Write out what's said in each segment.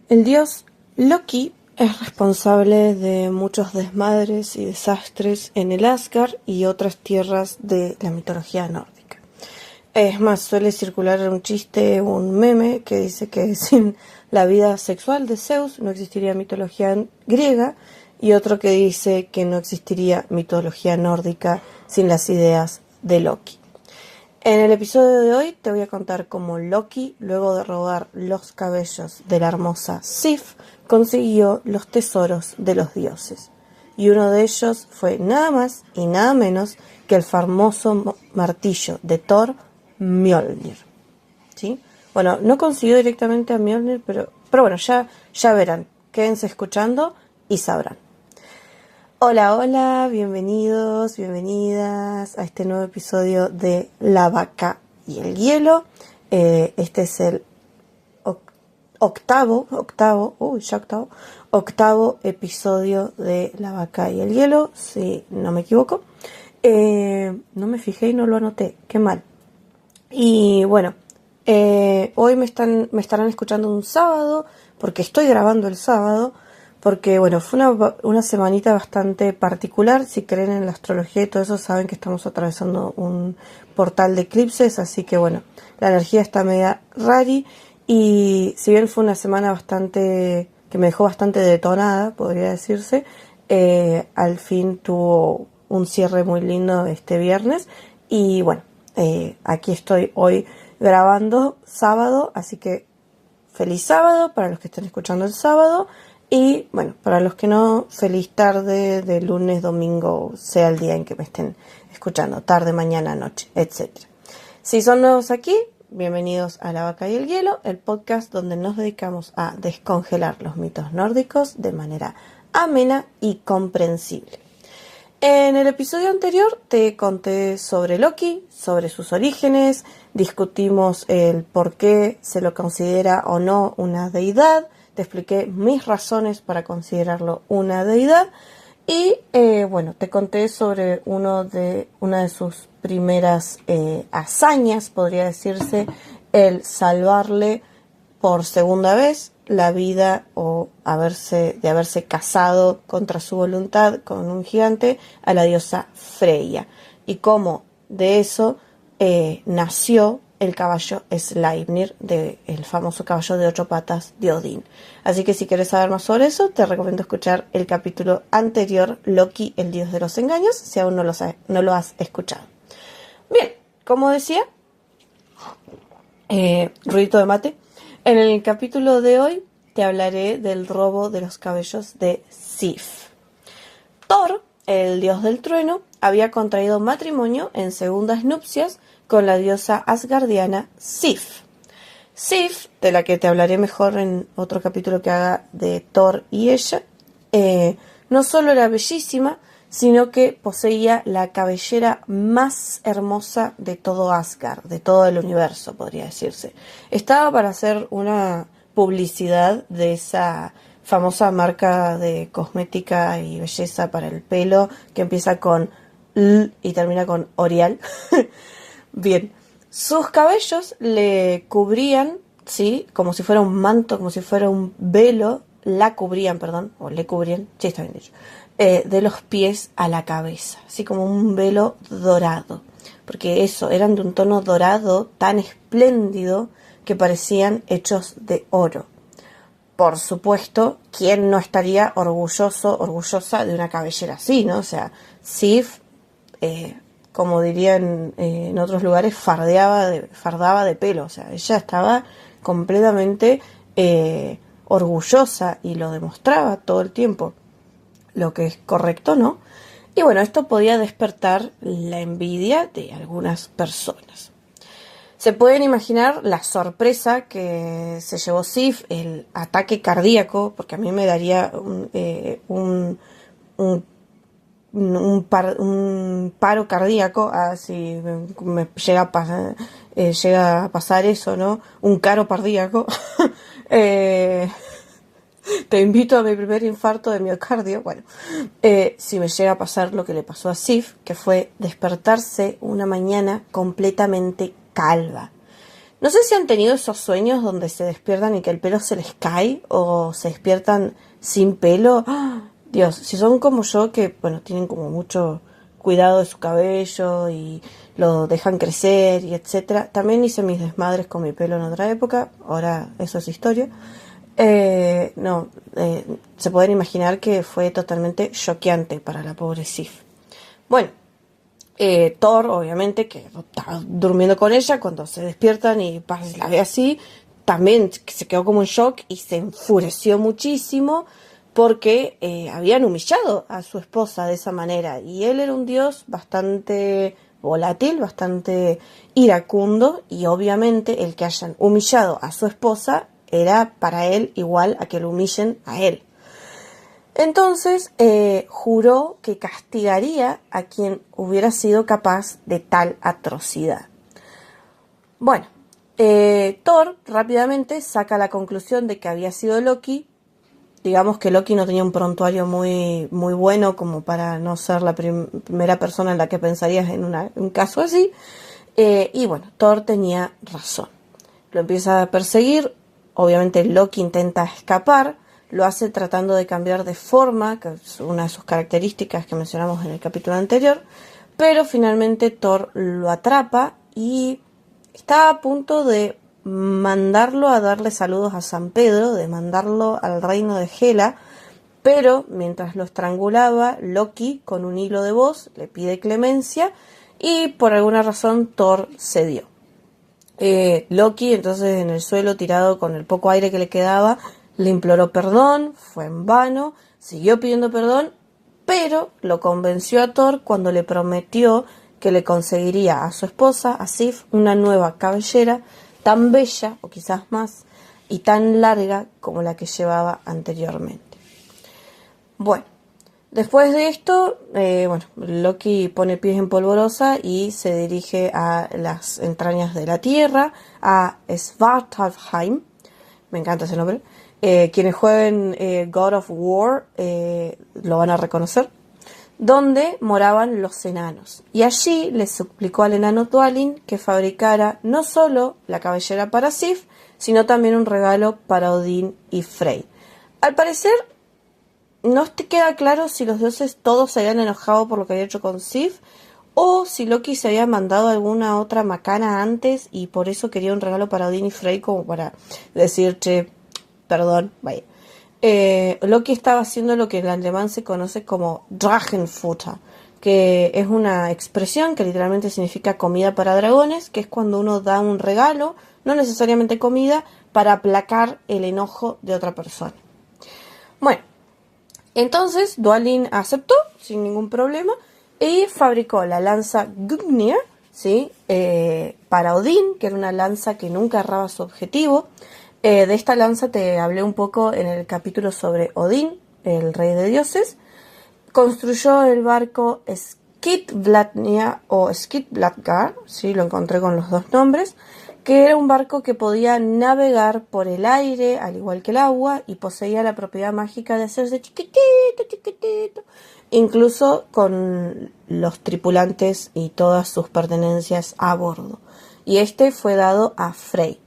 El dios Loki es responsable de muchos desmadres y desastres en el Asgard y otras tierras de la mitología nórdica. Es más, suele circular un chiste, un meme que dice que sin la vida sexual de Zeus no existiría mitología griega, y otro que dice que no existiría mitología nórdica sin las ideas de Loki. En el episodio de hoy te voy a contar cómo Loki, luego de robar los cabellos de la hermosa Sif, consiguió los tesoros de los dioses. Y uno de ellos fue nada más y nada menos que el famoso martillo de Thor, Mjolnir. ¿Sí? Bueno, no consiguió directamente a Mjolnir, pero bueno, ya verán. Quédense escuchando y sabrán. Hola, hola, bienvenidos, bienvenidas a este nuevo episodio de La Vaca y el Hielo. Este es el octavo episodio de La Vaca y el Hielo, si no me equivoco. No me fijé y no lo anoté, qué mal. Y bueno, hoy me estarán escuchando un sábado, porque estoy grabando el sábado. Porque, bueno, fue una semanita bastante particular. Si creen en la astrología y todo eso, saben que estamos atravesando un portal de eclipses. Así que, bueno, la energía está media rari. Y si bien fue una semana que me dejó bastante detonada, podría decirse, al fin tuvo un cierre muy lindo este viernes. Y, bueno, aquí estoy hoy grabando sábado. Así que, feliz sábado para los que estén escuchando el sábado. Y bueno, para los que no, feliz tarde de lunes, domingo, sea el día en que me estén escuchando, tarde, mañana, noche, etc. Si son nuevos aquí, bienvenidos a La Vaca y el Hielo, el podcast donde nos dedicamos a descongelar los mitos nórdicos de manera amena y comprensible. En el episodio anterior te conté sobre Loki, sobre sus orígenes, discutimos el por qué se lo considera o no una deidad. Te expliqué mis razones para considerarlo una deidad y bueno, te conté sobre una de sus primeras hazañas, podría decirse, el salvarle por segunda vez la vida o de haberse casado contra su voluntad con un gigante a la diosa Freya, y cómo de eso nació el caballo Sleipnir, el famoso caballo de 8 patas de Odín. Así que si quieres saber más sobre eso, te recomiendo escuchar el capítulo anterior, Loki, el dios de los engaños, si aún no lo has escuchado. Bien, como decía, ruidito de mate, en el capítulo de hoy te hablaré del robo de los cabellos de Sif. Thor, el dios del trueno, había contraído matrimonio en segundas nupcias con la diosa asgardiana Sif. Sif, de la que te hablaré mejor en otro capítulo que haga de Thor y ella, no solo era bellísima, sino que poseía la cabellera más hermosa de todo Asgard, de todo el universo, podría decirse. Estaba para hacer una publicidad de esa famosa marca de cosmética y belleza para el pelo que empieza con L y termina con L'Oreal. Bien, sus cabellos le cubrían, ¿sí? Como si fuera un manto, como si fuera un velo, le cubrían, sí, está bien dicho, de los pies a la cabeza, así como un velo dorado, porque eran de un tono dorado tan espléndido que parecían hechos de oro. Por supuesto, ¿quién no estaría orgullosa de una cabellera así, no? O sea, Sif, como dirían en otros lugares, fardaba de pelo. O sea, ella estaba completamente orgullosa y lo demostraba todo el tiempo, lo que es correcto, ¿no? Y bueno, esto podía despertar la envidia de algunas personas. Se pueden imaginar la sorpresa que se llevó Sif, el ataque cardíaco, porque a mí me daría un paro cardíaco, si me llega a pasar eso, ¿no? Un caro cardíaco. Te invito a mi primer infarto de miocardio. Bueno, si me llega a pasar lo que le pasó a Sif, que fue despertarse una mañana completamente calva. No sé si han tenido esos sueños donde se despiertan y que el pelo se les cae o se despiertan sin pelo. ¡Ah! Dios, si son como yo que, bueno, tienen como mucho cuidado de su cabello y lo dejan crecer y etcétera. También hice mis desmadres con mi pelo en otra época, ahora eso es historia. No, se pueden imaginar que fue totalmente choqueante para la pobre Sif. Bueno, Thor, obviamente, que estaba durmiendo con ella, cuando se despiertan y la ve así, también se quedó como en shock y se enfureció muchísimo porque habían humillado a su esposa de esa manera. Y él era un dios bastante volátil, bastante iracundo, y obviamente el que hayan humillado a su esposa era para él igual a que lo humillen a él. Entonces juró que castigaría a quien hubiera sido capaz de tal atrocidad. Bueno, Thor rápidamente saca la conclusión de que había sido Loki. Digamos que Loki no tenía un prontuario muy bueno como para no ser la primera persona en la que pensarías en un caso así. Y bueno, Thor tenía razón. Lo empieza a perseguir. Obviamente Loki intenta escapar. Lo hace tratando de cambiar de forma, que es una de sus características que mencionamos en el capítulo anterior. Pero finalmente Thor lo atrapa y está a punto de mandarlo a darle saludos a San Pedro, de mandarlo al reino de Hela, pero mientras lo estrangulaba, Loki, con un hilo de voz, le pide clemencia y por alguna razón Thor cedió. Loki, entonces en el suelo, tirado con el poco aire que le quedaba, le imploró perdón, fue en vano, siguió pidiendo perdón, pero lo convenció a Thor cuando le prometió que le conseguiría a su esposa, a Sif, una nueva cabellera tan bella, o quizás más, y tan larga como la que llevaba anteriormente. Bueno, después de esto, Loki pone pies en polvorosa y se dirige a las entrañas de la Tierra, a Svartalfheim, me encanta ese nombre. Quienes jueguen God of War lo van a reconocer, donde moraban los enanos. Y allí le suplicó al enano Dwalin que fabricara no solo la cabellera para Sif, sino también un regalo para Odín y Frey. Al parecer, no te queda claro si los dioses todos se habían enojado por lo que había hecho con Sif, o si Loki se había mandado alguna otra macana antes y por eso quería un regalo para Odín y Frey, como para decir, che, perdón, vaya. Loki estaba haciendo lo que en alemán se conoce como Drachenfutter, que es una expresión que literalmente significa comida para dragones, que es cuando uno da un regalo, no necesariamente comida, para aplacar el enojo de otra persona. Bueno, entonces Dwalin aceptó sin ningún problema y fabricó la lanza Gungnir, ¿sí? Para Odín, que era una lanza que nunca erraba su objetivo. De esta lanza te hablé un poco en el capítulo sobre Odín, el rey de dioses. Construyó el barco Skidbladnir o Skidbladgar, ¿sí? Lo encontré con los dos nombres, que era un barco que podía navegar por el aire, al igual que el agua, y poseía la propiedad mágica de hacerse chiquitito, incluso con los tripulantes y todas sus pertenencias a bordo. Y este fue dado a Frey.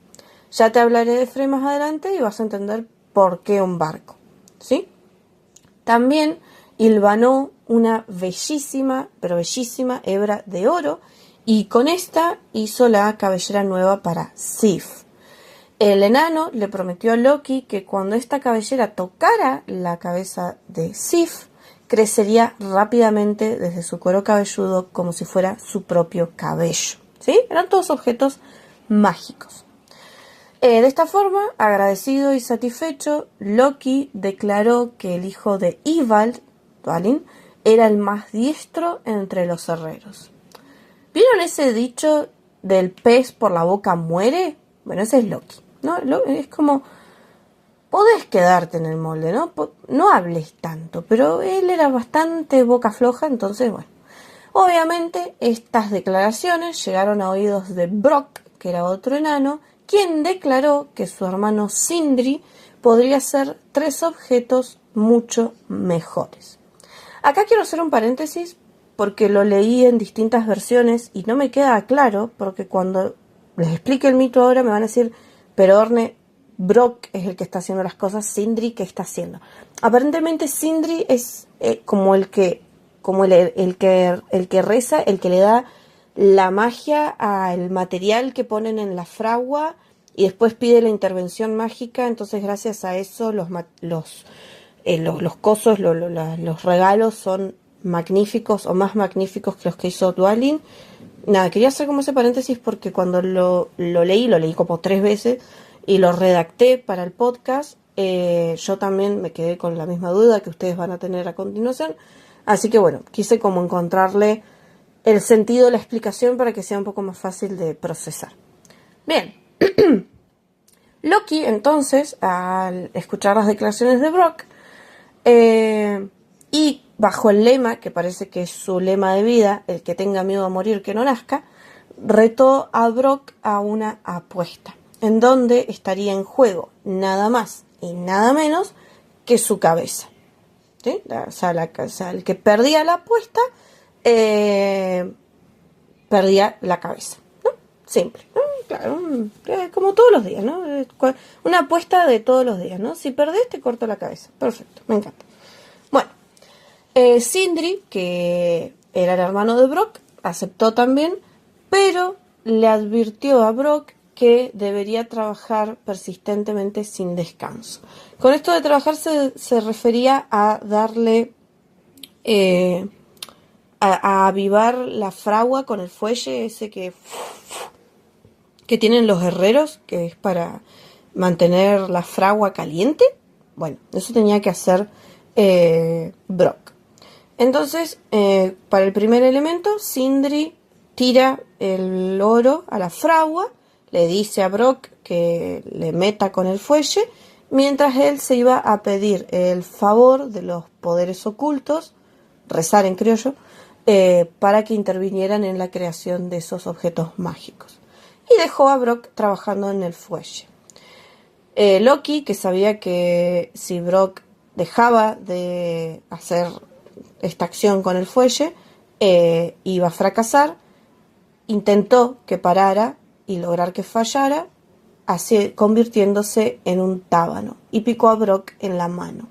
Ya te hablaré de Frey más adelante y vas a entender por qué un barco, ¿sí? También hilvanó una bellísima, pero bellísima hebra de oro y con esta hizo la cabellera nueva para Sif. El enano le prometió a Loki que cuando esta cabellera tocara la cabeza de Sif, crecería rápidamente desde su cuero cabelludo como si fuera su propio cabello, ¿sí? Eran todos objetos mágicos. De esta forma, agradecido y satisfecho, Loki declaró que el hijo de Ivald, Dwalin, era el más diestro entre los herreros. ¿Vieron ese dicho del pez por la boca muere? Bueno, ese es Loki, ¿no? Es como, podés quedarte en el molde, ¿no? No hables tanto, pero él era bastante boca floja, entonces, bueno. Obviamente, estas declaraciones llegaron a oídos de Brock, que era otro enano, quien declaró que su hermano Sindri podría ser 3 objetos mucho mejores. Acá quiero hacer un paréntesis porque lo leí en distintas versiones y no me queda claro porque cuando les explique el mito ahora, me van a decir, pero Orne, Brock es el que está haciendo las cosas, Sindri, ¿qué está haciendo? Aparentemente Sindri es como el que reza, el que le da la magia al material que ponen en la fragua y después pide la intervención mágica. Entonces gracias a eso los cosos, los regalos son magníficos o más magníficos que los que hizo Dwalin. Nada, quería hacer como ese paréntesis porque cuando lo leí como 3 veces y lo redacté para el podcast, yo también me quedé con la misma duda que ustedes van a tener a continuación. Así que bueno, quise como encontrarle el sentido, la explicación para que sea un poco más fácil de procesar. Bien. Loki, entonces, al escuchar las declaraciones de Brock, y bajo el lema, que parece que es su lema de vida, el que tenga miedo a morir, que no nazca, retó a Brock a una apuesta, en donde estaría en juego nada más y nada menos que su cabeza. ¿Sí? O sea, el que perdía la apuesta, perdía la cabeza. ¿No? Simple. ¿No? Claro, como todos los días, ¿no? Una apuesta de todos los días, ¿no? Si perdés, te corto la cabeza. Perfecto, me encanta. Bueno, Sindri, que era el hermano de Brock, aceptó también, pero le advirtió a Brock que debería trabajar persistentemente sin descanso. Con esto de trabajar se refería a darle, a avivar la fragua con el fuelle ese que tienen los herreros, que es para mantener la fragua caliente. Bueno, eso tenía que hacer Brock. Entonces, para el primer elemento, Sindri tira el oro a la fragua, le dice a Brock que le meta con el fuelle, mientras él se iba a pedir el favor de los poderes ocultos, rezar en criollo, para que intervinieran en la creación de esos objetos mágicos. Y dejó a Brock trabajando en el fuelle. Loki, que sabía que si Brock dejaba de hacer esta acción con el fuelle, iba a fracasar, intentó que parara y lograr que fallara, así convirtiéndose en un tábano, y picó a Brock en la mano.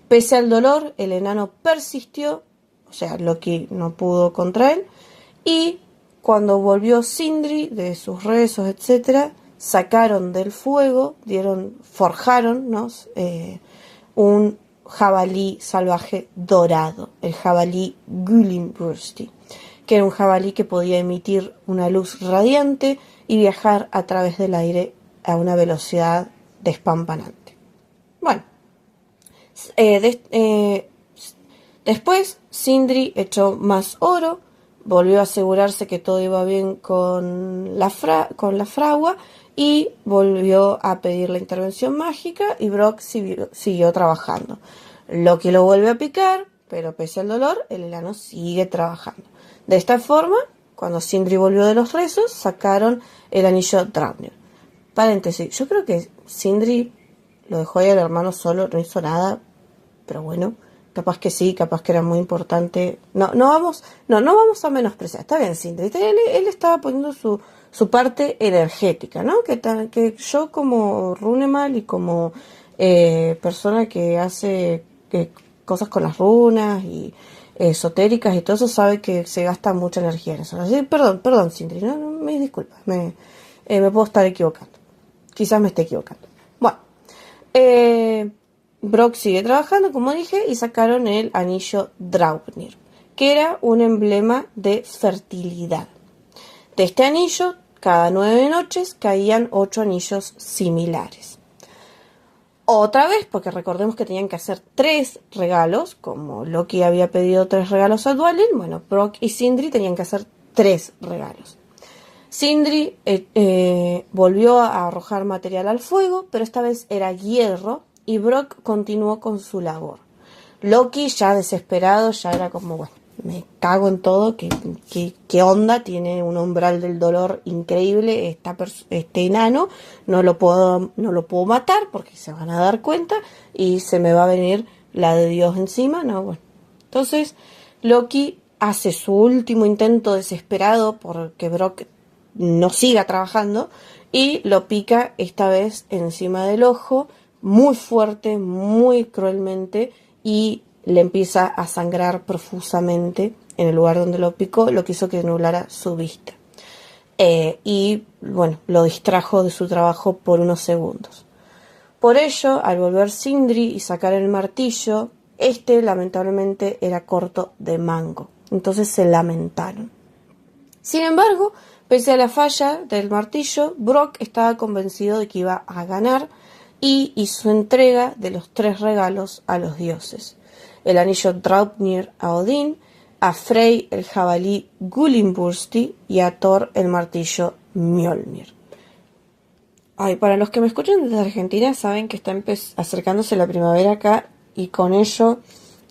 Pese al dolor, el enano persistió, o sea, Loki no pudo contra él, y cuando volvió Sindri de sus rezos, etc., sacaron del fuego, forjaron, ¿no? Un jabalí salvaje dorado, el jabalí Gullimbursti, que era un jabalí que podía emitir una luz radiante y viajar a través del aire a una velocidad despampanante. Bueno, después Sindri echó más oro, volvió a asegurarse que todo iba bien con la fragua y volvió a pedir la intervención mágica y Brock siguió trabajando. Loki lo vuelve a picar, pero pese al dolor, el enano sigue trabajando. De esta forma, cuando Sindri volvió de los rezos, sacaron el anillo Draupnir. Paréntesis, yo creo que Sindri lo dejó ahí al hermano solo, no hizo nada, pero bueno, capaz que sí, capaz que era muy importante. No vamos a menospreciar. Está bien, Sindri, él estaba poniendo su parte energética, ¿no? Que yo como Runemal y como persona que hace cosas con las runas y esotéricas y todo eso, sabe que se gasta mucha energía en eso. Así, perdón, Sindri, no me disculpas, me puedo estar equivocando. Quizás me esté equivocando. Bueno, Brock sigue trabajando, como dije, y sacaron el anillo Draupnir, que era un emblema de fertilidad. De este anillo, cada 9 noches caían 8 anillos similares. Otra vez, porque recordemos que tenían que hacer 3 regalos, como Loki había pedido 3 regalos a Dwalin, bueno, Brock y Sindri tenían que hacer 3 regalos. Sindri volvió a arrojar material al fuego, pero esta vez era hierro, y Brock continuó con su labor. Loki, ya desesperado, ya era como, bueno, me cago en todo, ¿qué onda? Tiene un umbral del dolor increíble este enano, no lo puedo matar porque se van a dar cuenta y se me va a venir la de Dios encima, no, bueno. Entonces, Loki hace su último intento desesperado porque Brock no siga trabajando, y lo pica esta vez encima del ojo, muy fuerte, muy cruelmente, y le empieza a sangrar profusamente en el lugar donde lo picó, lo que hizo que nublara su vista. Y bueno, lo distrajo de su trabajo por unos segundos. Por ello, al volver Sindri y sacar el martillo, este lamentablemente era corto de mango. Entonces se lamentaron. Sin embargo, pese a la falla del martillo, Brock estaba convencido de que iba a ganar y hizo entrega de los 3 regalos a los dioses: el anillo Draupnir a Odín, a Frey el jabalí Gullinbursti y a Thor el martillo Mjolnir. Ay, para los que me escuchan desde Argentina saben que está acercándose la primavera acá, y con ello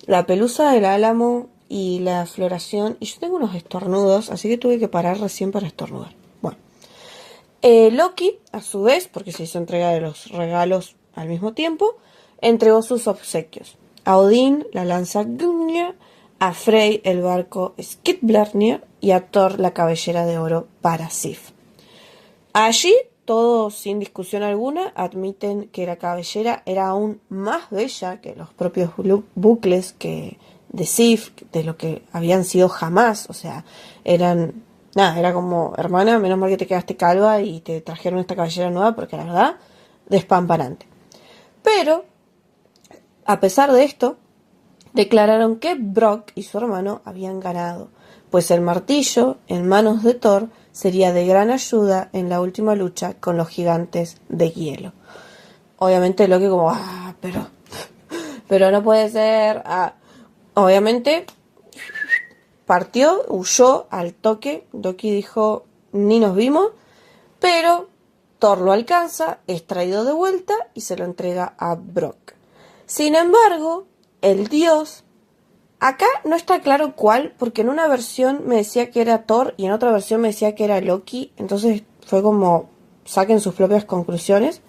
la pelusa del álamo y la floración, y yo tengo unos estornudos, así que tuve que parar recién para estornudar. Bueno, Loki, a su vez, porque se hizo entrega de los regalos al mismo tiempo, entregó sus obsequios: a Odín la lanza Gungnir, a Frey el barco Skidblarnir y a Thor la cabellera de oro para Sif. Allí todos, sin discusión alguna, admiten que la cabellera era aún más bella que los propios bucles de Sif, de lo que habían sido jamás. O sea, era como: hermana, menos mal que te quedaste calva y te trajeron esta cabellera nueva, porque la verdad, despampanante. Pero, a pesar de esto, declararon que Brock y su hermano habían ganado, pues el martillo, en manos de Thor, sería de gran ayuda en la última lucha con los gigantes de hielo. Obviamente Loki como: pero no puede ser. Obviamente partió, huyó al toque. Loki dijo: ni nos vimos. Pero Thor lo alcanza, es traído de vuelta y se lo entrega a Brock. Sin embargo, el dios, acá no está claro cuál, porque en una versión me decía que era Thor y en otra versión me decía que era Loki. Entonces fue como: saquen sus propias conclusiones.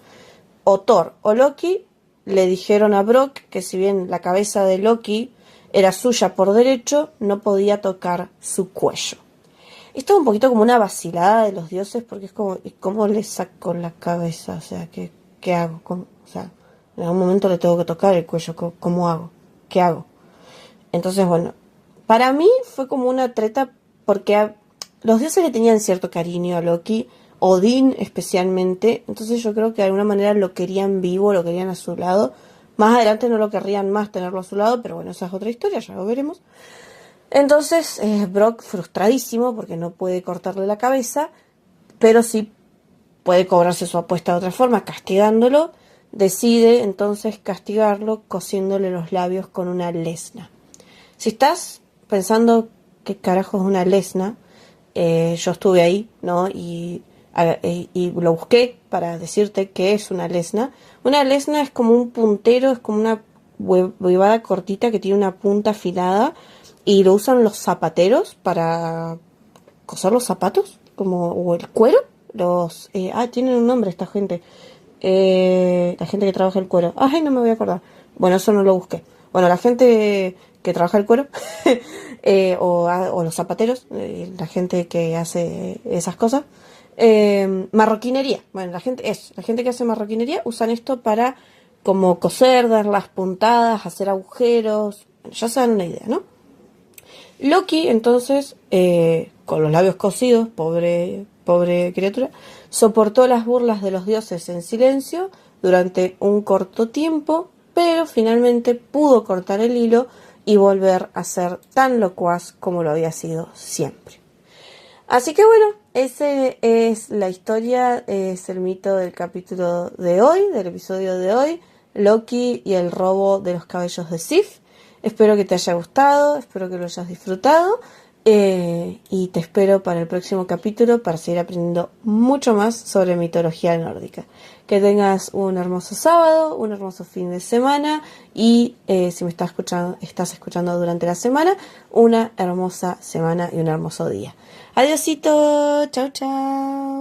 O Thor o Loki le dijeron a Brock que si bien la cabeza de Loki era suya por derecho, no podía tocar su cuello. Esto es un poquito como una vacilada de los dioses, porque es como: ¿y cómo le saco la cabeza? O sea, ¿qué hago? O sea, en algún momento le tengo que tocar el cuello. ¿Cómo hago? ¿Qué hago? Entonces, bueno, para mí fue como una treta, porque los dioses le tenían cierto cariño a Loki, Odín especialmente. Entonces yo creo que de alguna manera lo querían vivo, lo querían a su lado. Más adelante no lo querrían más tenerlo a su lado, pero bueno, esa es otra historia, ya lo veremos. Entonces Brock, frustradísimo porque no puede cortarle la cabeza, pero sí puede cobrarse su apuesta de otra forma, castigándolo. Decide entonces castigarlo cosiéndole los labios con una lesna. Si estás pensando qué carajo es una lesna, yo estuve ahí, ¿no? Y lo busqué para decirte qué es una lesna. Una lesna es como un puntero, es como una huevada cortita que tiene una punta afilada, y lo usan los zapateros para coser los zapatos, o el cuero. Tienen un nombre esta gente. La gente que trabaja el cuero. Ay, no me voy a acordar. Bueno, eso no lo busqué. Bueno, la gente que trabaja el cuero, o los zapateros, la gente que hace esas cosas. Marroquinería. Bueno, la gente que hace marroquinería usan esto para como coser, dar las puntadas, hacer agujeros. Ya se dan una idea, ¿no? Loki, entonces, con los labios cosidos, pobre criatura, soportó las burlas de los dioses en silencio durante un corto tiempo, pero finalmente pudo cortar el hilo y volver a ser tan locuaz como lo había sido siempre. Así que bueno, esa es la historia, es el mito del capítulo de hoy, del episodio de hoy: Loki y el robo de los cabellos de Sif. Espero que te haya gustado, espero que lo hayas disfrutado, y te espero para el próximo capítulo para seguir aprendiendo mucho más sobre mitología nórdica. Que tengas un hermoso sábado, un hermoso fin de semana, y si me estás escuchando durante la semana, una hermosa semana y un hermoso día. Adiósito, chau chau.